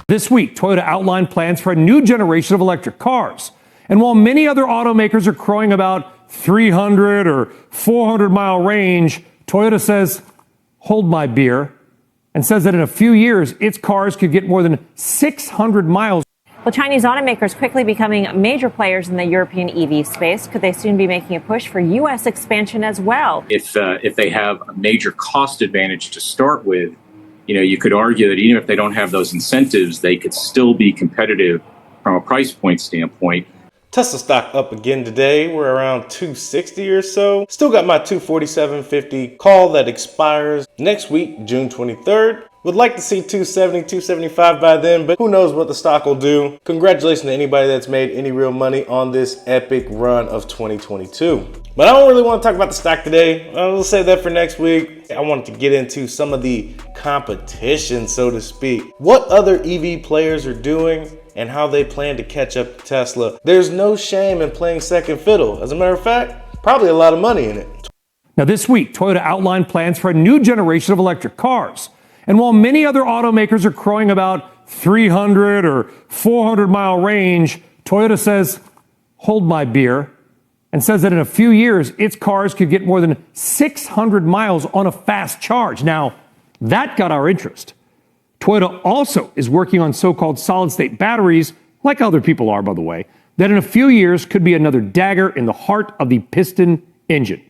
This week, Toyota outlined plans for a new generation of electric cars. And while many other automakers are crowing about 300 or 400-mile range, Toyota says, hold my beer, and says that in a few years, its cars could get more than 600 miles. Well, Chinese automakers quickly becoming major players in the European EV space. Could they soon be making a push for U.S. expansion as well? If they have a major cost advantage to start with, you could argue that even if they don't have those incentives, they could still be competitive from a price point standpoint. Tesla stock up again today. We're around 260 or so. Still got my 247.50 call that expires next week, June 23rd. Would like to see 270, 275 by then, but who knows what the stock will do. Congratulations to anybody that's made any real money on this epic run of 2022. But I don't really want to talk about the stock today. I'll save that for next week. I wanted to get into some of the competition, so to speak. What other EV players are doing and how they plan to catch up to Tesla. There's no shame in playing second fiddle. As a matter of fact, probably a lot of money in it. Now this week, Toyota outlined plans for a new generation of electric cars. And while many other automakers are crowing about 300 or 400-mile range, Toyota says, hold my beer, and says that in a few years, its cars could get more than 600 miles on a fast charge. Now, that got our interest. Toyota also is working on so-called solid-state batteries, like other people are, by the way, that in a few years could be another dagger in the heart of the piston engine.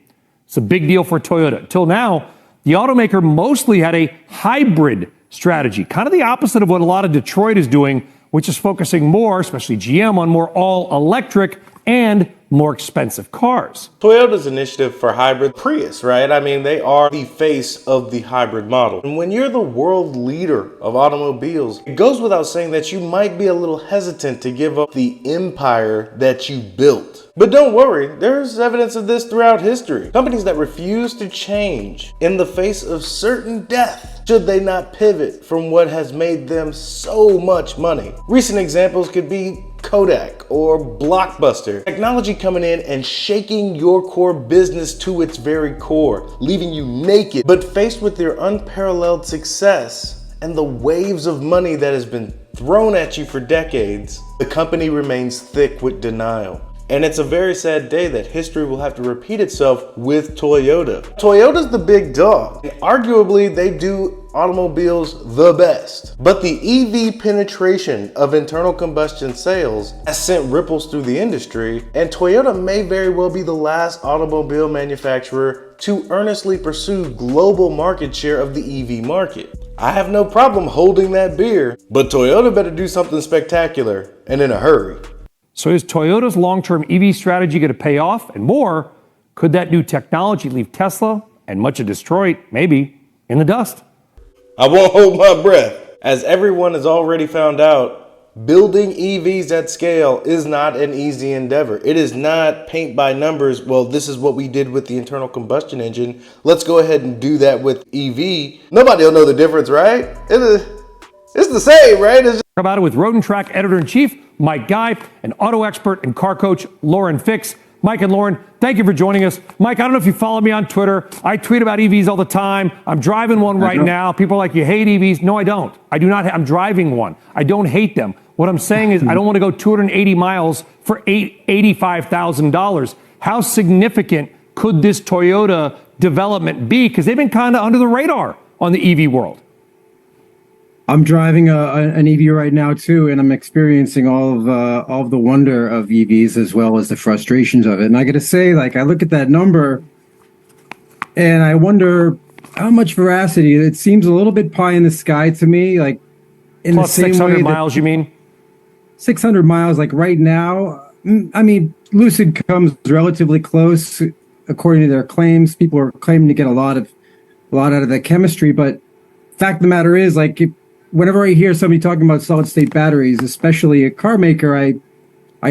It's a big deal for Toyota. Till now, the automaker mostly had a hybrid strategy, kind of the opposite of what a lot of Detroit is doing, which is focusing more, especially GM, on more all-electric and more expensive cars. Toyota's initiative for hybrid Prius, right? I mean, they are the face of the hybrid model. And when you're the world leader of automobiles, it goes without saying that you might be a little hesitant to give up the empire that you built. But don't worry, there's evidence of this throughout history. Companies that refuse to change in the face of certain death, should they not pivot from what has made them so much money. Recent examples could be Kodak or Blockbuster. Technology coming in and shaking your core business to its very core, leaving you naked. But faced with their unparalleled success and the waves of money that has been thrown at you for decades, the company remains thick with denial. And it's a very sad day that history will have to repeat itself with Toyota. Toyota's the big dog. Arguably, they do automobiles the best. But the EV penetration of internal combustion sales has sent ripples through the industry, and Toyota may very well be the last automobile manufacturer to earnestly pursue global market share of the EV market. I have no problem holding that beer, but Toyota better do something spectacular and in a hurry. So is Toyota's long-term EV strategy going to pay off? And more, could that new technology leave Tesla and much of Detroit, maybe, in the dust? I won't hold my breath. As everyone has already found out, building EVs at scale is not an easy endeavor. It is not paint by numbers. Well, this is what we did with the internal combustion engine. Let's go ahead and do that with EV. Nobody will know the difference, right? It's the same, right? About it with Road and Track Editor-in-Chief Mike Guy and auto expert and car coach Lauren Fix. Mike and Lauren, thank you for joining us. Mike, I don't know if you follow me on Twitter. I tweet about EVs all the time. I'm driving one right now. People are like, you hate EVs. No, I don't. I do not. I'm driving one. I don't hate them. What I'm saying is I don't want to go 280 miles for $85,000. How significant could this Toyota development be? Because they've been kind of under the radar on the EV world. I'm driving an EV right now too, and I'm experiencing all of the wonder of EVs as well as the frustrations of it. And I got to say, like, I look at that number, and I wonder how much veracity. It seems a little bit pie in the sky to me. Like, in plus the same 600 way miles, you mean? 600 miles, like right now. I mean, Lucid comes relatively close according to their claims. People are claiming to get a lot out of the chemistry, but fact of the matter is, like, whenever I hear somebody talking about solid state batteries, especially a car maker, I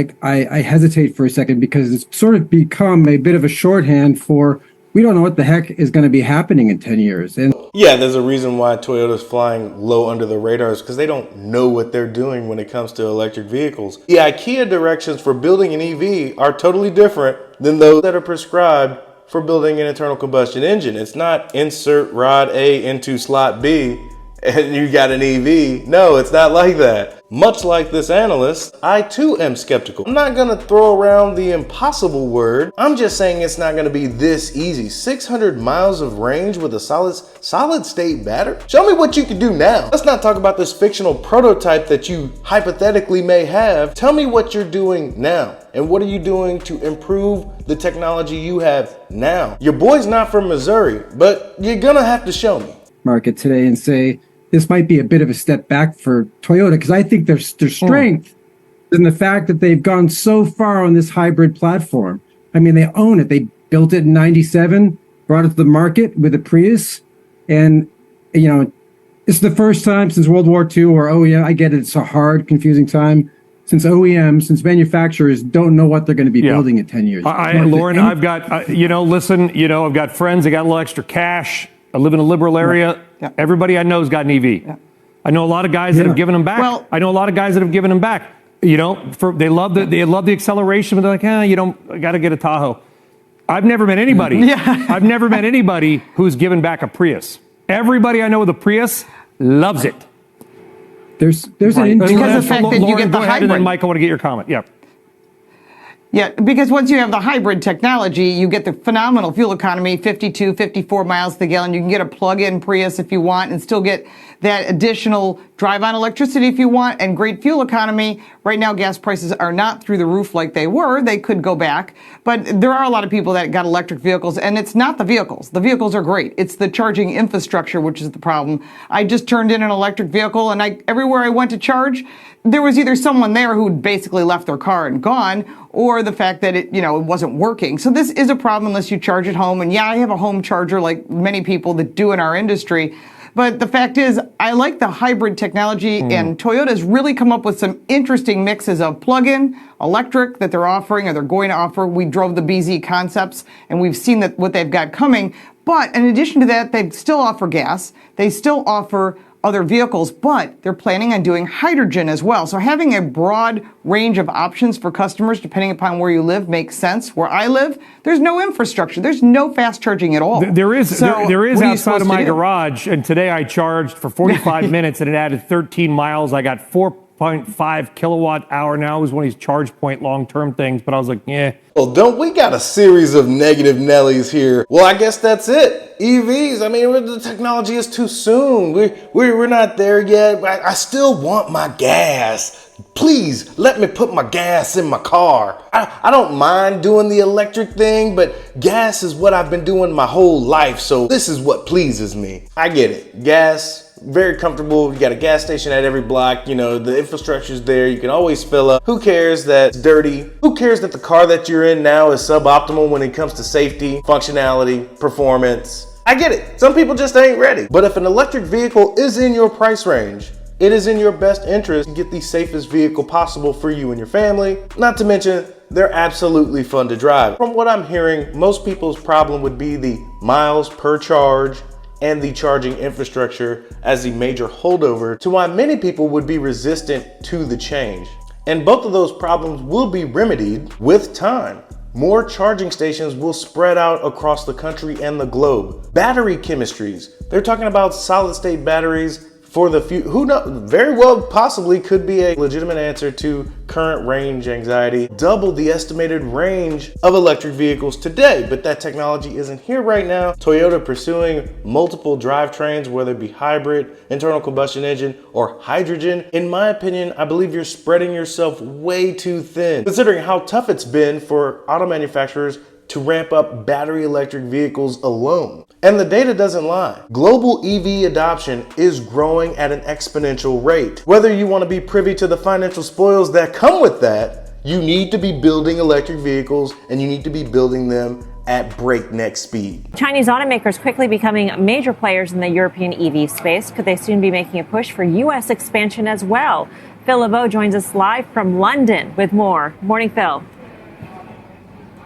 hesitate for a second because it's sort of become a bit of a shorthand for we don't know what the heck is going to be happening in 10 years. And yeah, there's a reason why Toyota's flying low under the radars, because they don't know what they're doing when it comes to electric vehicles. The IKEA directions for building an EV are totally different than those that are prescribed for building an internal combustion engine. It's not insert rod A into slot B. and you got an EV. No, it's not like that. Much like this analyst, I too am skeptical. I'm not gonna throw around the impossible word. I'm just saying it's not gonna be this easy. 600 miles of range with a solid state battery? Show me what you can do now. Let's not talk about this fictional prototype that you hypothetically may have. Tell me what you're doing now. And what are you doing to improve the technology you have now? Your boy's not from Missouri, but you're gonna have to show me. Market today and say, this might be a bit of a step back for Toyota, because I think their strength is in the fact that they've gone so far on this hybrid platform. I mean, they own it. They built it in '97, brought it to the market with a Prius. And, you know, it's the first time since World War II, or OEM, I get it, it's a hard, confusing time, since OEMs, since manufacturers don't know what they're going to be building in 10 years. Lauren, I've got, I've got friends that got a little extra cash. I live in a liberal area. Right. Yeah. Everybody I know has got an EV. Yeah. I know a lot of guys that have given them back. Well, I know a lot of guys that have given them back. You know, they love the acceleration, but they're like, I got to get a Tahoe. I've never met anybody. I've never met anybody who's given back a Prius. Everybody I know with a Prius loves it. There's an because of the fact that you get the hybrid. And then Mike, I want to get your comment. Yeah. Yeah, because once you have the hybrid technology, you get the phenomenal fuel economy, 52, 54 miles to the gallon. You can get a plug-in Prius if you want and still get that additional drive-on electricity if you want, and great fuel economy. Right now, gas prices are not through the roof like they were. They could go back. But there are a lot of people that got electric vehicles, and it's not the vehicles. The vehicles are great. It's the charging infrastructure, which is the problem. I just turned in an electric vehicle, and everywhere I went to charge, there was either someone there who'd basically left their car and gone, or the fact that it wasn't working. So this is a problem unless you charge at home. And yeah, I have a home charger like many people that do in our industry. But the fact is, I like the hybrid technology, and Toyota's really come up with some interesting mixes of plug-in, electric that they're offering, or they're going to offer. We drove the BZ concepts, and we've seen that what they've got coming. But in addition to that, they still offer gas. They still offer other vehicles, but they're planning on doing hydrogen as well. So having a broad range of options for customers, depending upon where you live, makes sense. Where I live, there's no infrastructure. There's no fast charging at all. There is outside of my do? garage, and today I charged for 45 minutes, and it added 13 miles. I got 4.5 kilowatt hour now. It was one of these charge point long-term things, but I was like, yeah. Well, don't we got a series of negative Nellies here? Well, I guess that's it. EVs, I mean, the technology is too soon. We're not there yet. I still want my gas. Please let me put my gas in my car. I don't mind doing the electric thing, but gas is what I've been doing my whole life. So this is what pleases me. I get it. Gas, very comfortable. You got a gas station at every block. You know, the infrastructure's there. You can always fill up. Who cares that it's dirty? Who cares that the car that you're in now is suboptimal when it comes to safety, functionality, performance? I get it. Some people just ain't ready. But if an electric vehicle is in your price range, it is in your best interest to get the safest vehicle possible for you and your family. Not to mention, they're absolutely fun to drive. From what I'm hearing, most people's problem would be the miles per charge and the charging infrastructure as the major holdover to why many people would be resistant to the change. And both of those problems will be remedied with time. More charging stations will spread out across the country and the globe. Battery chemistries, they're talking about solid state batteries for the future. Who knows? Very well possibly could be a legitimate answer to current range anxiety. Double the estimated range of electric vehicles today, but that technology isn't here right now. Toyota pursuing multiple drivetrains, whether it be hybrid, internal combustion engine, or hydrogen. In my opinion, I believe you're spreading yourself way too thin, considering how tough it's been for auto manufacturers to ramp up battery electric vehicles alone. And the data doesn't lie. Global EV adoption is growing at an exponential rate. Whether you want to be privy to the financial spoils that come with that, you need to be building electric vehicles, and you need to be building them at breakneck speed. Chinese automakers quickly becoming major players in the European EV space. Could they soon be making a push for U.S. expansion as well? Phil LeBeau joins us live from London with more. Morning, Phil.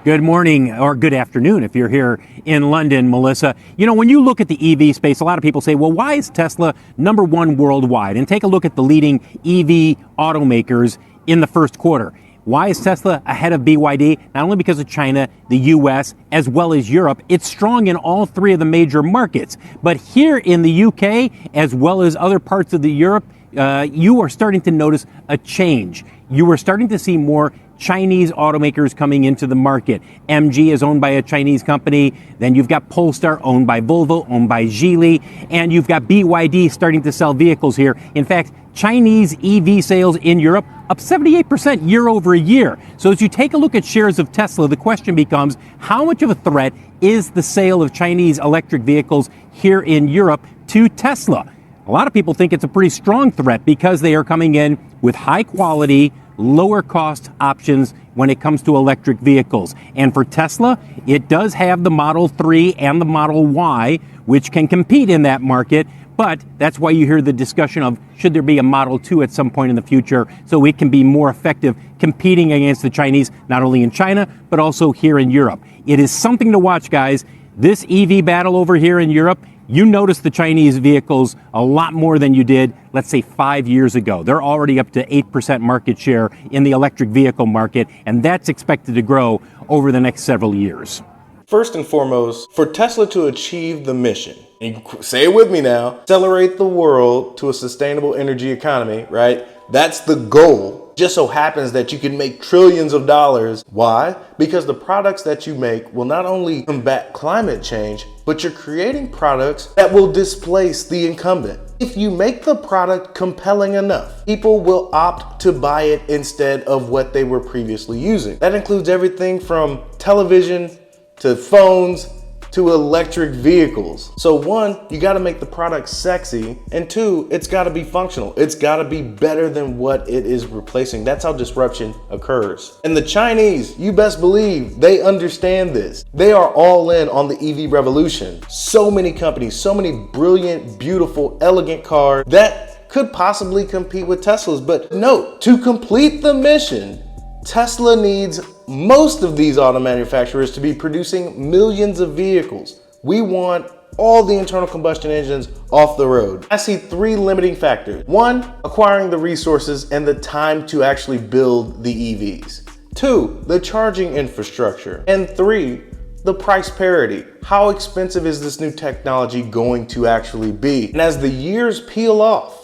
Good morning, or good afternoon if you're here in London, Melissa. You know, when you look at the EV space, a lot of people say, well, why is Tesla #1 worldwide? And take a look at the leading EV automakers in the first quarter. Why is Tesla ahead of BYD? Not only because of China, the US, as well as Europe. It's strong in all three of the major markets. But here in the UK, as well as other parts of the Europe, you are starting to notice a change. You are starting to see more Chinese automakers coming into the market. MG is owned by a Chinese company. Then you've got Polestar owned by Volvo, owned by Geely. And you've got BYD starting to sell vehicles here. In fact, Chinese EV sales in Europe up 78% year over year. So as you take a look at shares of Tesla, the question becomes, how much of a threat is the sale of Chinese electric vehicles here in Europe to Tesla? A lot of people think it's a pretty strong threat because they are coming in with high quality, lower cost options when it comes to electric vehicles. And for Tesla, it does have the Model 3 and the Model Y, which can compete in that market. But that's why you hear the discussion of should there be a Model 2 at some point in the future so it can be more effective competing against the Chinese, not only in China, but also here in Europe. It is something to watch, guys. This EV battle over here in Europe, you notice the Chinese vehicles a lot more than you did, let's say, 5 years ago. They're already up to 8% market share in the electric vehicle market, and that's expected to grow over the next several years. First and foremost, for Tesla to achieve the mission, and say it with me now, accelerate the world to a sustainable energy economy, right? That's the goal. Just so happens that you can make trillions of dollars. Why? Because the products that you make will not only combat climate change, but you're creating products that will displace the incumbent. If you make the product compelling enough, people will opt to buy it instead of what they were previously using. That includes everything from television to phones to electric vehicles. So one, you gotta make the product sexy, and two, it's gotta be functional. It's gotta be better than what it is replacing. That's how disruption occurs. And the Chinese, you best believe they understand this. They are all in on the EV revolution. So many companies, so many brilliant, beautiful, elegant cars that could possibly compete with Teslas. But note, to complete the mission, Tesla needs most of these auto manufacturers to be producing millions of vehicles. We want all the internal combustion engines off the road. I see three limiting factors. One, acquiring the resources and the time to actually build the EVs. Two, the charging infrastructure. And three, the price parity. How expensive is this new technology going to actually be? And as the years peel off,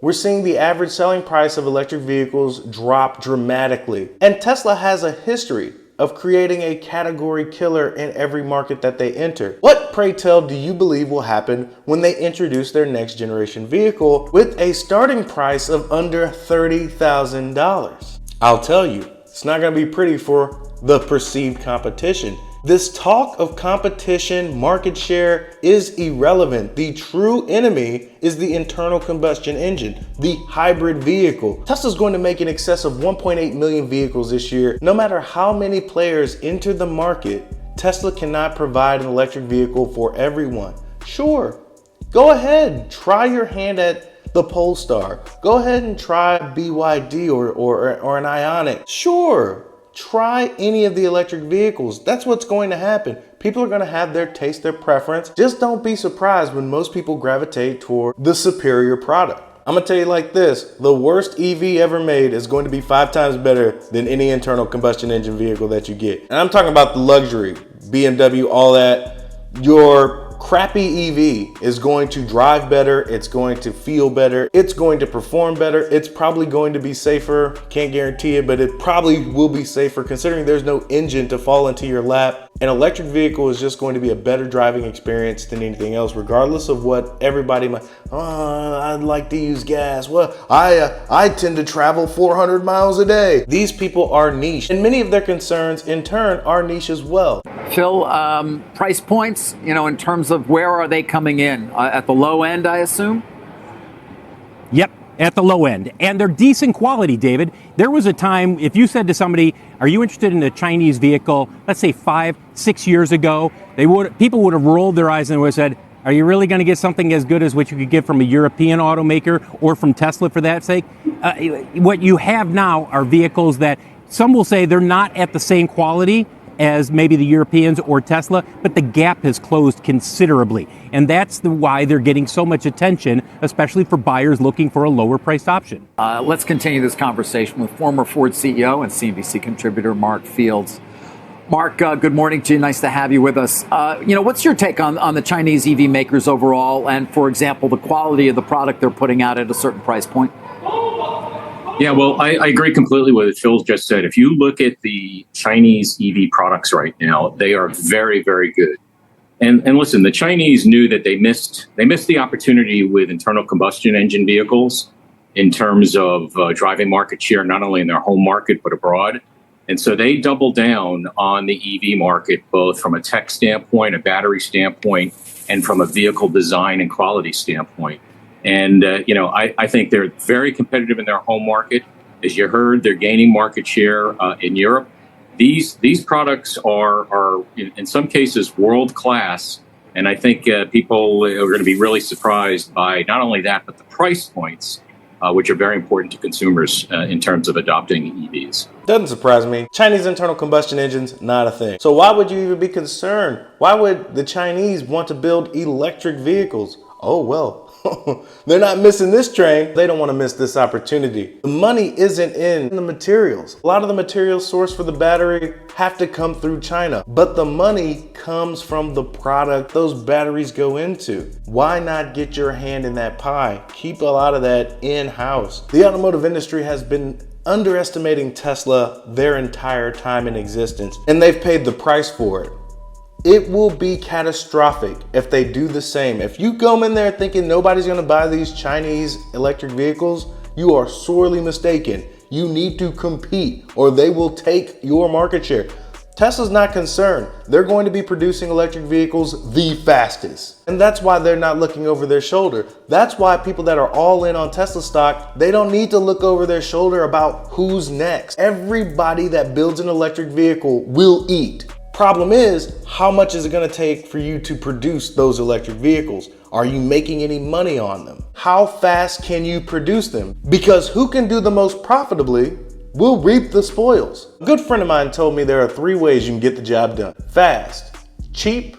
we're seeing the average selling price of electric vehicles drop dramatically. And Tesla has a history of creating a category killer in every market that they enter. What, pray tell, do you believe will happen when they introduce their next generation vehicle with a starting price of under $30,000? I'll tell you, it's not gonna be pretty for the perceived competition. This talk of competition, market share is irrelevant. The true enemy is the internal combustion engine, the hybrid vehicle. Tesla's going to make in excess of 1.8 million vehicles this year. No matter how many players enter the market, Tesla cannot provide an electric vehicle for everyone. Sure, go ahead, try your hand at the Polestar. Go ahead and try BYD or an Ioniq. Sure. Try any of the electric vehicles. That's what's going to happen. People are going to have their taste, their preference. Just don't be surprised when most people gravitate toward the superior product. I'm going to tell you like this, the worst EV ever made is going to be 5 times better than any internal combustion engine vehicle that you get. And I'm talking about the luxury, BMW, all that. Your crappy EV is going to drive better, it's going to feel better, it's going to perform better, it's probably going to be safer. Can't guarantee it, but it probably will be safer considering there's no engine to fall into your lap. An electric vehicle is just going to be a better driving experience than anything else, regardless of what everybody might, I'd like to use gas. Well, I tend to travel 400 miles a day. These people are niche, and many of their concerns in turn are niche as well. Phil, price points, in terms of where are they coming in? At the low end, I assume? Yep, at the low end. And they're decent quality, David. There was a time, if you said to somebody, are you interested in a Chinese vehicle, let's say 5-6 years ago, people would have rolled their eyes and would have said, are you really going to get something as good as what you could get from a European automaker or from Tesla for that sake? What you have now are vehicles that some will say they're not at the same quality as maybe the Europeans or Tesla, but the gap has closed considerably. And that's why they're getting so much attention, especially for buyers looking for a lower priced option. Let's continue this conversation with former Ford CEO and CNBC contributor Mark Fields. Mark, good morning to you. Nice to have you with us. What's your take on the Chinese EV makers overall and, for example, the quality of the product they're putting out at a certain price point? Yeah, well, I agree completely with what Phil just said. If you look at the Chinese EV products right now, they are very, very good. And listen, the Chinese knew that they missed the opportunity with internal combustion engine vehicles in terms of driving market share, not only in their home market, but abroad. And so they doubled down on the EV market, both from a tech standpoint, a battery standpoint, and from a vehicle design and quality standpoint. And, I think they're very competitive in their home market. As you heard, they're gaining market share in Europe. These products are in some cases world class. And I think people are going to be really surprised by not only that, but the price points, which are very important to consumers in terms of adopting EVs. Doesn't surprise me. Chinese internal combustion engines, not a thing. So why would you even be concerned? Why would the Chinese want to build electric vehicles? Oh, well, they're not missing this train. They don't want to miss this opportunity. The money isn't in the materials. A lot of the materials sourced for the battery have to come through China, but the money comes from the product those batteries go into. Why not get your hand in that pie? Keep a lot of that in-house. The automotive industry has been underestimating Tesla their entire time in existence, and they've paid the price for it. It will be catastrophic if they do the same. If you go in there thinking nobody's going to buy these Chinese electric vehicles, you are sorely mistaken. You need to compete or they will take your market share. Tesla's not concerned. They're going to be producing electric vehicles the fastest. And that's why they're not looking over their shoulder. That's why people that are all in on Tesla stock, they don't need to look over their shoulder about who's next. Everybody that builds an electric vehicle will eat. Problem is, how much is it going to take for you to produce those electric vehicles? Are you making any money on them? How fast can you produce them? Because who can do the most profitably will reap the spoils. A good friend of mine told me there are 3 ways you can get the job done. Fast, cheap,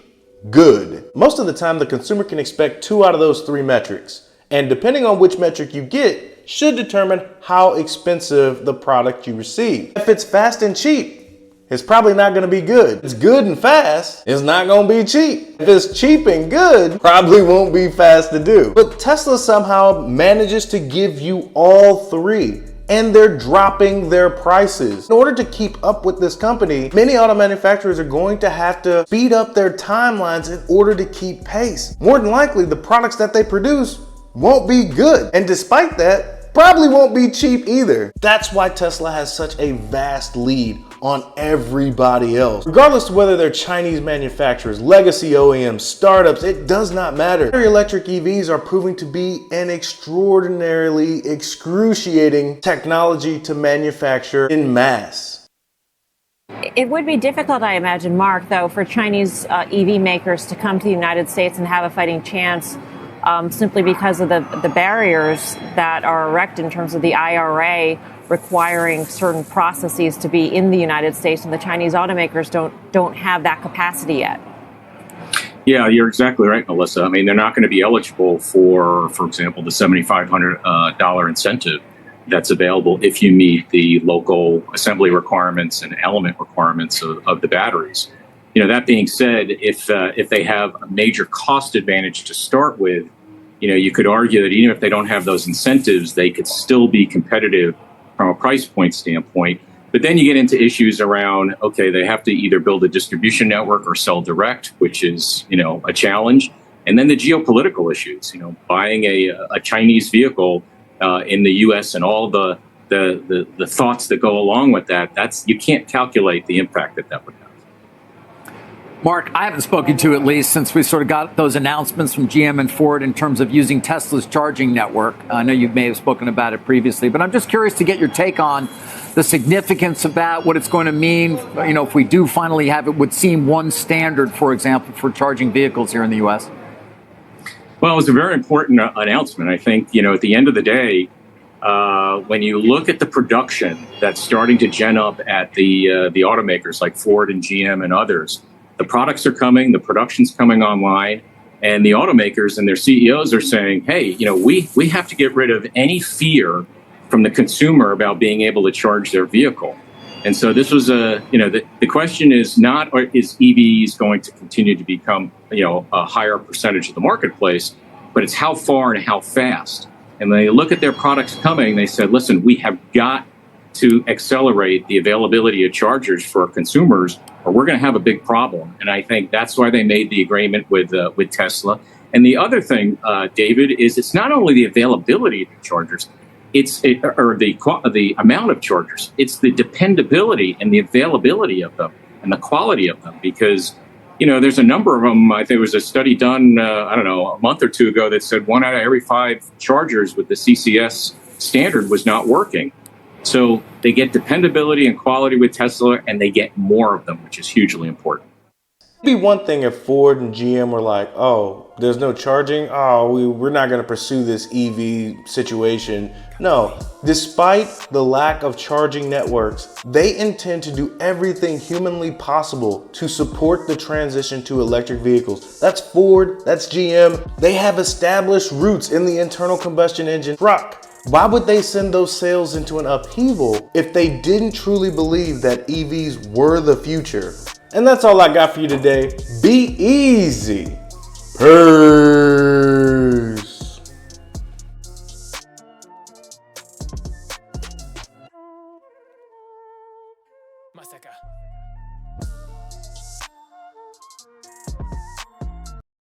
good. Most of the time, the consumer can expect 2 out of those 3 metrics. And depending on which metric you get, should determine how expensive the product you receive. If it's fast and cheap, it's probably not going to be good. If it's good and fast, it's not going to be cheap. If it's cheap and good, probably won't be fast to do. But Tesla somehow manages to give you all 3, and they're dropping their prices. In order to keep up with this company, many auto manufacturers are going to have to speed up their timelines in order to keep pace. More than likely, the products that they produce won't be good. And despite that, probably won't be cheap either. That's why Tesla has such a vast lead on everybody else. Regardless of whether they're Chinese manufacturers, legacy OEMs, startups, it does not matter. Battery electric EVs are proving to be an extraordinarily excruciating technology to manufacture in mass. It would be difficult, I imagine, Mark, though, for Chinese EV makers to come to the United States and have a fighting chance simply because of the barriers that are erected in terms of the IRA requiring certain processes to be in the United States, and the Chinese automakers don't have that capacity yet. Yeah, you're exactly right, Melissa. I mean, they're not going to be eligible for example, the $7,500 incentive that's available if you meet the local assembly requirements and element requirements of the batteries. That being said, if they have a major cost advantage to start with, you could argue that even if they don't have those incentives, they could still be competitive from a price point standpoint. But then you get into issues around, okay, they have to either build a distribution network or sell direct, which is, a challenge. And then the geopolitical issues, buying a Chinese vehicle in the U.S. and all the thoughts that go along with that, you can't calculate the impact that would have. Mark, I haven't spoken to at least since we sort of got those announcements from GM and Ford in terms of using Tesla's charging network. I know you may have spoken about it previously, but I'm just curious to get your take on the significance of that, what it's going to mean, if we do finally have it would seem one standard, for example, for charging vehicles here in the U.S. Well, it was a very important announcement. I think, at the end of the day, When you look at the production that's starting to gen up at the automakers like Ford and GM and others, the products are coming, the production's coming online, and the automakers and their CEOs are saying, hey, you know, we have to get rid of any fear from the consumer about being able to charge their vehicle. And so this was the question is not, is EVs going to continue to become, a higher percentage of the marketplace, but it's how far and how fast. And when they look at their products coming, they said, listen, we have got to accelerate the availability of chargers for consumers, or we're going to have a big problem. And I think that's why they made the agreement with Tesla. And the other thing, David, is it's not only the availability of the chargers, or the amount of chargers. It's the dependability and the availability of them and the quality of them, because there's a number of them. I think there was a study done, a month or two ago that said 1 out of every 5 chargers with the CCS standard was not working. So they get dependability and quality with Tesla, and they get more of them, which is hugely important. It'd be one thing if Ford and GM were like, oh, there's no charging. Oh, we're not going to pursue this EV situation. No, despite the lack of charging networks, they intend to do everything humanly possible to support the transition to electric vehicles. That's Ford, that's GM. They have established roots in the internal combustion engine truck. Why would they send those sales into an upheaval if they didn't truly believe that EVs were the future? And that's all I got for you today. Be easy. Peace.